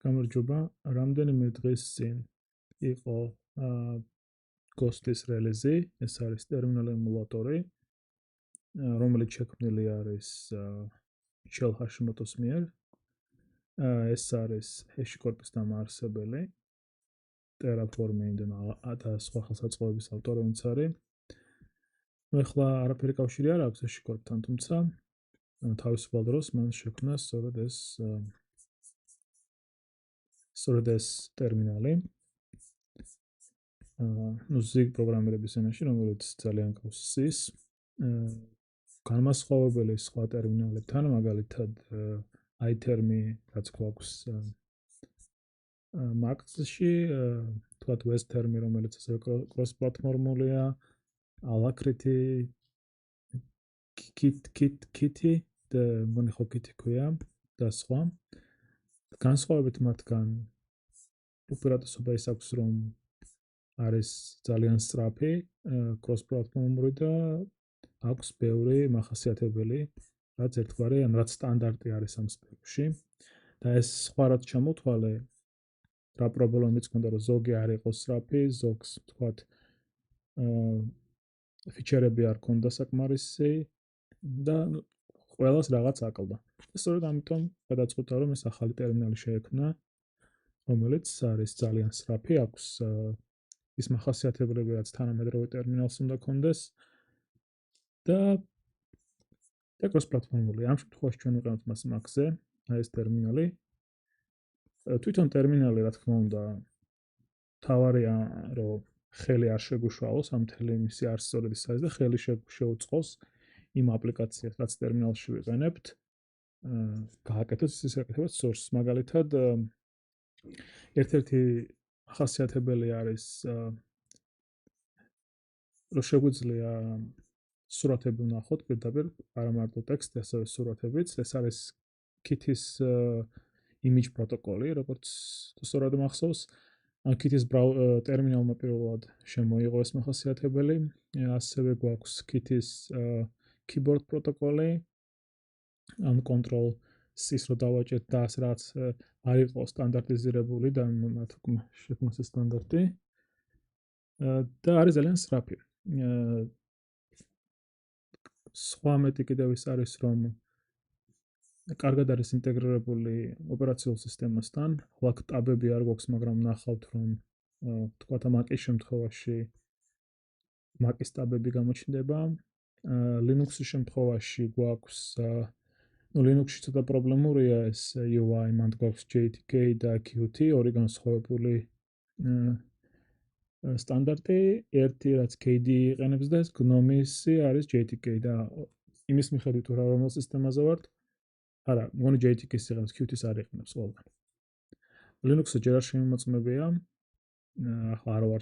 გამარჯობა, რამდენიმე დღის წინ იყო Ghost-ის რელიზი, ეს არის ტერმინალ ემულატორი, რომელიც შექმნილი არის Shell Hashimoto-ს მიერ. ეს არის HashiCorp-ის დამაარსებელი, Terraform-იდან და სხვა ხელსაწყოების ავტორი, ვინც არის. ნუ ახლა არაფერი კავშირი არ აქვს HashiCorp-თან, თუმცა თავისუფალ დროს მან შექმნა სწორედ ეს ტერმინალი. ნუ Zig პროგრამირების ენაში, რომელიც ძალიან გავს C-ს. განმასხვავებელი სხვა ტერმინალებთან, მაგალითად iTerm-ი, რაც გვაქვს Mac-ში, თქვათ Westterm-ი, რომელიც ასევე cross-platform-ულია, Alacrity, Kitty და მგონი ხო Kitty ქვია და სხვა. განსხვავებით მათგან უპირატესობა ის აქვს, რომ არის ძალიან სწრაფი, cross-platform-ური და აქვს ბევრი მახასიათებელი, რაც ერთგვარი, ან რაც სტანდარტი არის ამ სფეროში. და ეს სხვა რაც ჩამოთვალე, რა პრობლემებიც მქონდა, რომ ზოგი არ იყოს სწრაფი, ზოგს თქვათ ფიჩერები არ ქონდა საკმარისი და ყველას რაღაც აკლდა. სწორედ ამიტომ გადაწყვიტა, რომ ეს ახალი ტერმინალი შეექმნა, რომელიც არის ძალიან სწრაფი, აქვს ის მახასიათებლები, რაც თანამედროვე ტერმინალს უნდა ქონდეს და cross-platform-ული. ამ შემთხვევაში ჩვენ ვიყენებთ მას Mac-ზე, ეს ტერმინალი. თვითონ ტერმინალი, რა თქმა უნდა, თავარია, რომ ხელი არ შეგუშვალოს, ამ მთელი მისი არსწორად ის არის და ხელი შეუწყოს იმ აპლიკაციას, რაც ტერმინალში ვიყენებთ, გააკეთოს ის აკეთებაც source. მაგალითად, ერთ-ერთი ხასიათებელი არის, რომ შეგვიძლია სურათები ვნახოთ პირდაპირ, არა მარტო ტექსტი, ასევე სურათებიც. ეს არის Kitty-ს image პროტოკოლი, როგორც სწორად მახსოვს. Kitty-ს ტერმინალმა პირველად შემოიღო ეს მახასიათებელი, ასევე გვაქვს Kitty-ს keyboard პროტოკოლი, ან Control-C-ს რო დავაჭერთ და ასე რაღაც არ იყო სტანდარტიზირებული და მათ შექმნეს ეს სტანდარტი. და არის ძალიან სწრაფი. სხვა მეტი კიდევ ის არის, რომ კარგად არის ინტეგრირებული ოპერაციულ სისტემასთან. ხლაკ ტაბები არ გვაქვს, მაგრამ ნახავთ, რომ თქვათ Mac-ის შემთხვევაში Mac-ის ტაბები გამოჩნდება. Linux-ის შემთხვევაში გვაქვს Linux-ში ცოტა პრობლემურია ეს UI, მანდ გვაქვს JTK და Qt, ორი განსხვავებული სტანდარტი, ერთი რაც KDE იყენებს და ეს GNOME-ისი არის JTK და იმის მიხედვით რა რომელ სისტემაზე ვართ. არა, მგონი JTK-ს იყენებს, Qt-ს არ იყენებს ყველგან. Linux-ზე ჯერ არ შემოწმებია. ახლა არ ვარ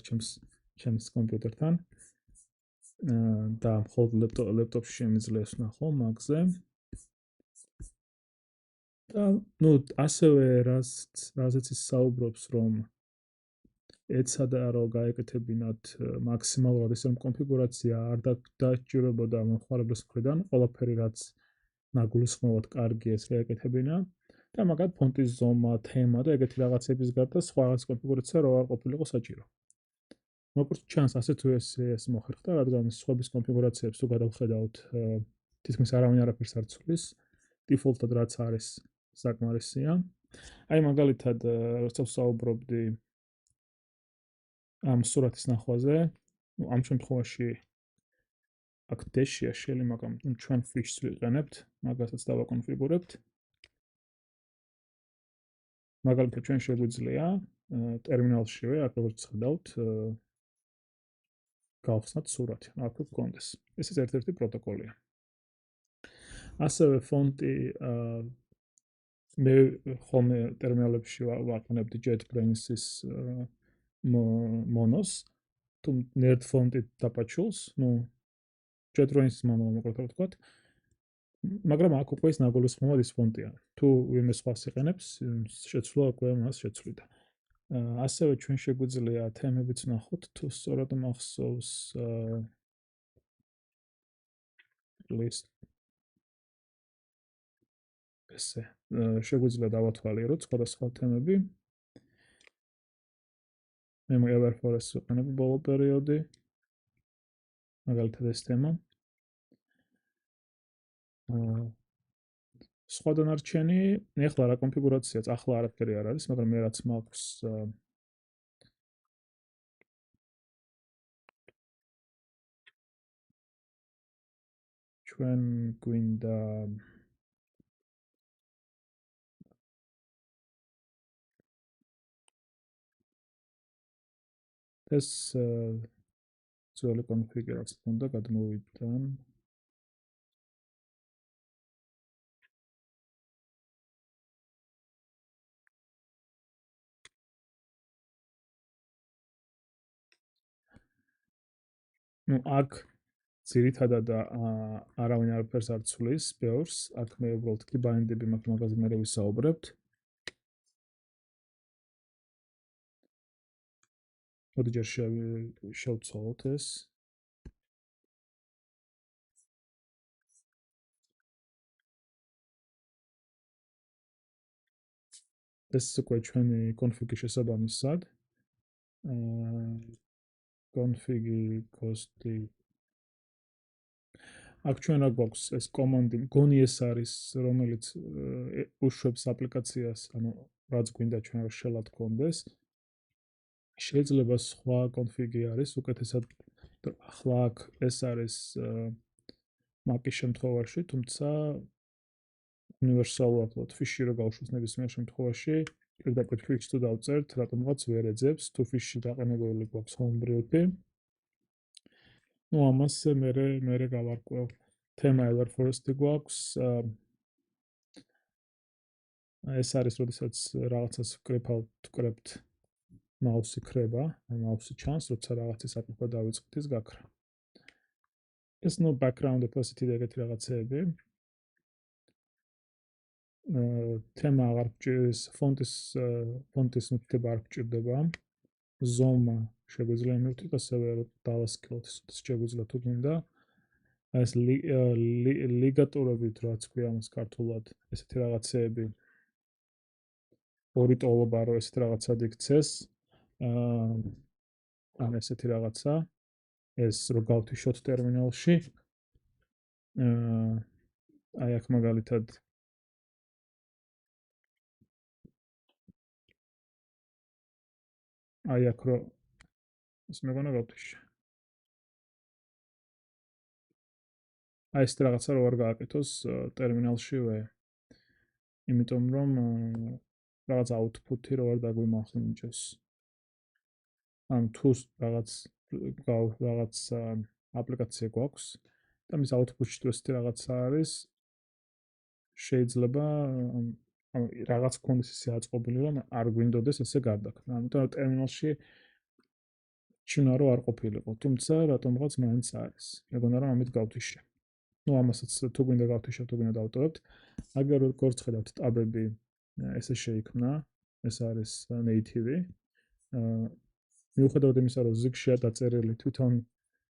ჩემს კომპიუტერთან. და მხოლოდ ლეპტოპში შემიძლია ვნახო Mac-ზე. და ნუ ასევე რაზეც ის საუბრობს, რომ ეცადა რომ გაეკეთებინათ მაქსიმალურად ის რომ კონფიგურაცია არ დაჭირებოდა მომხმარებლის მხრიდან, ყველაფერი რაც ნაგულისხმობად კარგი ეს გაეკეთებინა და მაგათ ფონტის ზომა, თემა და ეგეთი რაღაცების გარდა სხვა რაღაც კონფიგურაცია რო არ ყოფილიყო საჭირო. როგორც ჩანს, ასე თუ ეს მოხერხდა, რადგან სხვების კონფიგურაციებს თუ გადავხედავთ, თითქმის არავინ არაფერს არ ცვლის, დიფოლტად რაც არის საკმარისია. აი მაგალითად, როცა ვსაუბრობდი ამ სურათის ნახვაზე, ამ შემთხვევაში აქ Dash-ია Shell-ი, მაგრამ ჩვენ Fish-ს ვიყენებთ, მაგასაც დავაკონფიგურებთ. მაგალითად, ჩვენ შეგვიძლია ტერმინალშივე, აქ როგორც ხედავთ, გავხსნათ სურათი, აქ გვქონდეს. ეს ერთ-ერთი პროტოკოლია. ასევე ფონტი მე ხოლმე ტერმინალებში ვაყენებდი JetBrains-ის Monos, თუ nerd font-ით დაპაჩულს, ნუ JetBrains-ის Mono მოკლედ ვთქვათ. მაგრამ აქ უკვე ის ნაგულისხმობად ის ფონტია. თუ ვინმე სხვას იყენებს, შეცვლა უკვე მას შეცვლიდა. ასევე ჩვენ შეგვიძლია თემებიც ვნახოთ, თუ სწორად მახსოვს list ესე შეგვიძლია დავათვალიეროთ სხვადასხვა თემები. მე Everforest ვიყენებ ბოლო პერიოდი. მაგალითად ეს თემა. სხვა დანარჩენი, ეხლა რა კონფიგურაციაც, ახლა არაფერი არ არის, მაგრამ მე რაც მაქვს ჩვენ გვინდა ეს ძველი კონფიგურაცია უნდა გადმოვიდნენ. ну აქ ძირითადად არავინ არაფერს არ ცვლის ბევრს, აქ მე უბრალოდ key-bindები მაქვს, მაგაზე მე ვისაუბრებთ. მოდი ჯერ შევცვალოთ ეს. ეს უკვე ჩვენი config-ი შესაბამისად. config-ი cost-ი აქ ჩვენ რა გვაქვს ეს კომანდი, მგონი ეს არის, რომელიც უშვებს აპლიკაციას, ანუ რაც გვინდა ჩვენ შელად გქონდეს. შეიძლება სხვა კონფიგი არის, უკეთესად ახლა აქ ეს არის Mac-ის შემთხვევაში, თუმცა უნივერსალურად ვთქვათ, ფიში რო გავუშვას ნებისმიერ შემთხვევაში, პირდაპირ ფიშს თუ დავწერთ, რატომღაც ვერ ეძებს, თუ ფიში დაყენებული გვაქვს homebrew-ი. ну ამას მე გავარკვევ თემა Everforest-ი გვაქვს. ეს არის, როდესაც რაღაცას ვკრებთ, მაუსი ქრება, მაუსი ჩანს, როცა რაღაცის აკრება დავიწყოთ ის გაქრა. ეს background opacity და ეგეთი რაღაცეები. თემა აღარ გჭირდება, ფონტის მითითება არ გჭირდება. ზომა შეგვიძლია მივთვით, ასევე დავასკილოთ, ის შეგვიძლია თუ გინდა. ეს ლიგატურებით რაც ქვია ამას ქართულად, ესეთი რაღაცეები. ორი ტოლობა რო ესეთ რაღაცად იქცეს. ან ესეთი რაღაცა. ეს რო გავთიშოთ ტერმინალში. აი აქ მაგალითად აი აქ რო ეს მეგონა გავთიშე. აი ეს რაღაცა რო არ გააკეთოს ტერმინალშივე. იმიტომ რომ რაღაც output-ი რო არ დაგვიმახინჯოს. ან თუ რაღაც აპლიკაცია გვაქვს და მის output-ში თუ ესეთი რაღაცა არის, შეიძლება ანუ რაღაც კონდეს ისე აწყობილი, რომ არ გვინდოდეს ესე გარდაქმნა. ამიტომ ტერმინალში ჩინა რო არ ყოფილიყო, თუმცა რატომღაც მაინც არის. მეგონა რომ ამით გავთიშე. ну ამასაც თუ გვინდა გავთიშავთ, თუ გვინდა დავტოვებთ. აგერ როგორც ხედავთ, ტაბები ესე შეიქმნა, ეს არის native-ი. მიუხედავად იმისა, რომ ზიგშია დაწერილი თვითონ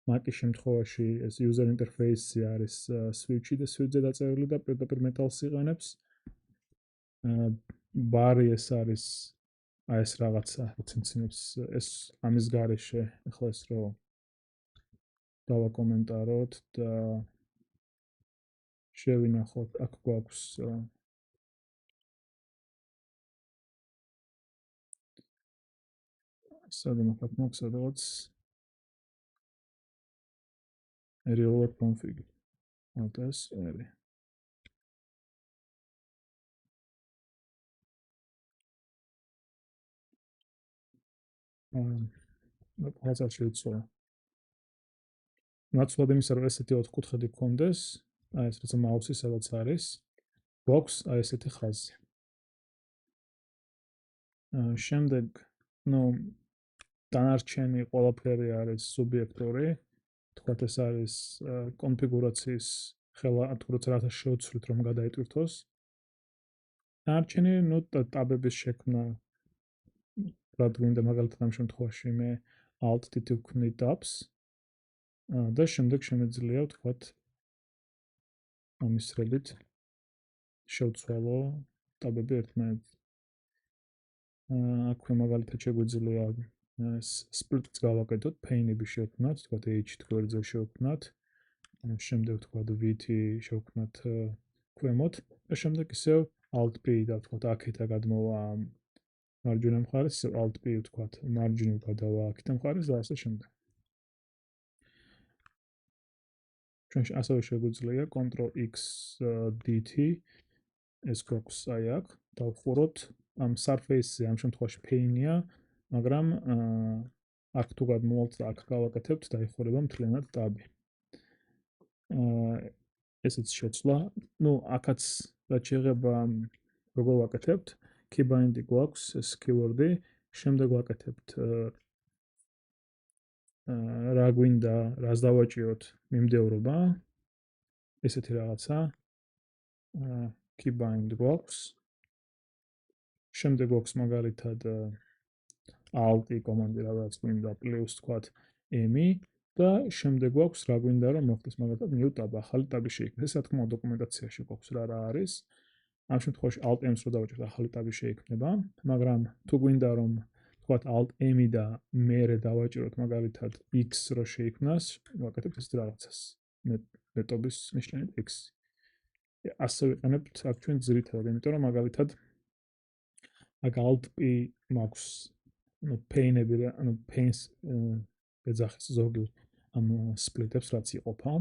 Mac-ის შემთხვევაში ეს user interface-ი არის switch-ი და switch-ზე დაწერილი და პირდაპირ metals იყენებს. bari ეს არის აი ეს რაღაცა, ცინცინებს ეს ამის გარეშე, ახლა ეს რო დავაკომენტაროთ და შევინახოთ, აქ გვაქვს სადმოხატ მაქვს სადღაც real config. Alt-S R. რაღაცა შეიცვალა. ნაცვლად იმისა, რომ ესეთი ოთხკუთხედი გქონდეს, აი ეს როცა მაუსი სადაც არის, გვაქვს აი ესეთი ხაზი. შემდეგ, ну, დანარჩენი ყველაფერი არის სუბიექტური. თქვათ ეს არის კონფიგურაციის ხელა, თუ როცა რაღაცა შევცვლით, რომ გადაიტვირთოს. დანარჩენი, ну, ტაბების შექმნა რა გვინდა მაგალითად ამ შემთხვევაში მე alt-t ვქნი tabs და შემდეგ შემეძლია ვთქვათ ამისრებით შევცვალო ტაბები ერთმანეთს. აქვე მაგალითად შეგვიძლია სპლიტს გავაკეთოთ, pain-ები შევქმნათ, თქვათ h გვერდზე შევქმნათ, შემდეგ თქვათ v-ი შევქმნათ ქვემოთ და შემდეგ ისევ alt-p და თქვათ აქეთა გადმოვა მარჯვენა მხარეს, ისევ alt-p ვთქვათ, მარჯვნივ გადავა აქეთ მხარეს და ასე შემდეგ. ჩვენში ასევე შეგვიძლია Ctrl-X DT ეს გვაქვს აი აქ, დავხუროთ ამ surface-ზე ამ შემთხვევაში pain-ია, მაგრამ აქ თუ გადმოვალთ და აქ გავაკეთებთ, დაიხურება მთლიანად ტაბი. ესეც შეცვლა. ნუ აქაც რაც შეეხება როგორ ვაკეთებთ, keybind-ი გვაქვს, ეს keyword-ი, შემდეგ ვაკეთებთ რა გვინდა, რას დავაჭიროთ მიმდევრობა. ესეთი რაღაცა. keybind გვაქვს. შემდეგ გვაქვს მაგალითად alt-i კომანდი რაღაც გვინდა plus თქვათ m-ი და შემდეგ გვაქვს რა გვინდა რომ მოხდეს მაგალითად new tab, ახალი ტაბი შეიქმნას. ეს რა თქმა უნდა დოკუმენტაციაში გვაქვს რა არის. ამ შემთხვევაში alt-m-ს რო დავაჭიროთ, ახალი ტაბი შეიქმნება, მაგრამ თუ გვინდა რომ თქვათ alt-m-ი და მერე დავაჭიროთ მაგალითად x რო შეიქმნას, ვაკეთებთ ესეთ რაღაცას. მეტობის ნიშნებით x. ასე ვიყენებთ აქ ჩვენ ძირითადად, იმიტომ რომ მაგალითად აქ alt-p მაქვს pain-ები, pain-ს ეძახის ზოგი ამ split-ებს რაც იყოფა.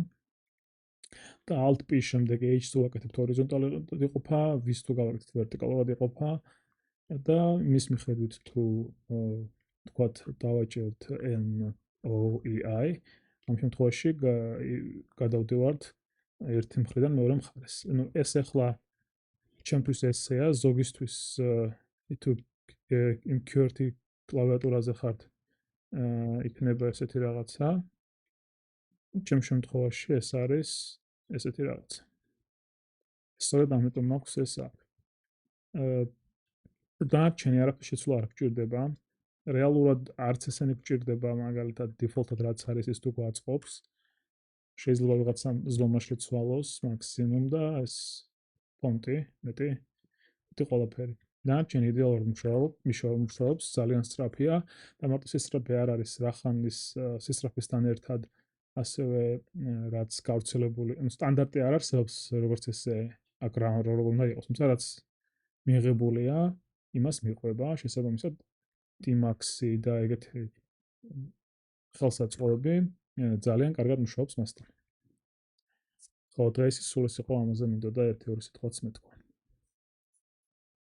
და alt-p შემდეგ h-ს თუ ვაკეთებთ ჰორიზონტალურად იყოფა, v-ს თუ გავაკეთებთ ვერტიკალურად იყოფა და მის მიხედვით თუ თქვათ დავაჭერთ NOEI, ამ შემთხვევაში გადავდივართ ერთი მხრიდან მეორე მხარეს. ნუ ეს ახლა ჩემთვის ესეა, ზოგისთვის თუ იმ QWERTY კლავიატურაზე ხართ, იქნება ესეთი რაღაცა. ჩემ შემთხვევაში ეს არის ესეთი რაღაცა. სწორედ ამიტომ მაქვს ეს აქ. დანარჩენი არაფერი შეცვლა არ გჭირდება. რეალურად არც ესენი გჭირდება, მაგალითად default-ად რაც არის ის თუ გვაწყობს. შეიძლება ვიღაცამ ზომა შეცვალოს მაქსიმუმ და ეს ფონტი, მეტი ყველაფერი. დანარჩენი იდეალურად მუშაობს, ძალიან სწრაფია და მარტო სისწრაფე არ არის რახანის სისწრაფესთან ერთად ასევე რაც გავრცელებული, სტანდარტი არ არსებობს, როგორც ესე აქ როგორ უნდა იყოს, თუმცა რაც მიღებულია, იმას მიყვება, შესაბამისად Tmax-ი და ეგეთი ხელსაწყოები ძალიან კარგად მუშაობს მასთან. ხო, დღეს სულ ეს იყო, ამაზე მინდოდა 1-2 სიტყვაც მეთქვა.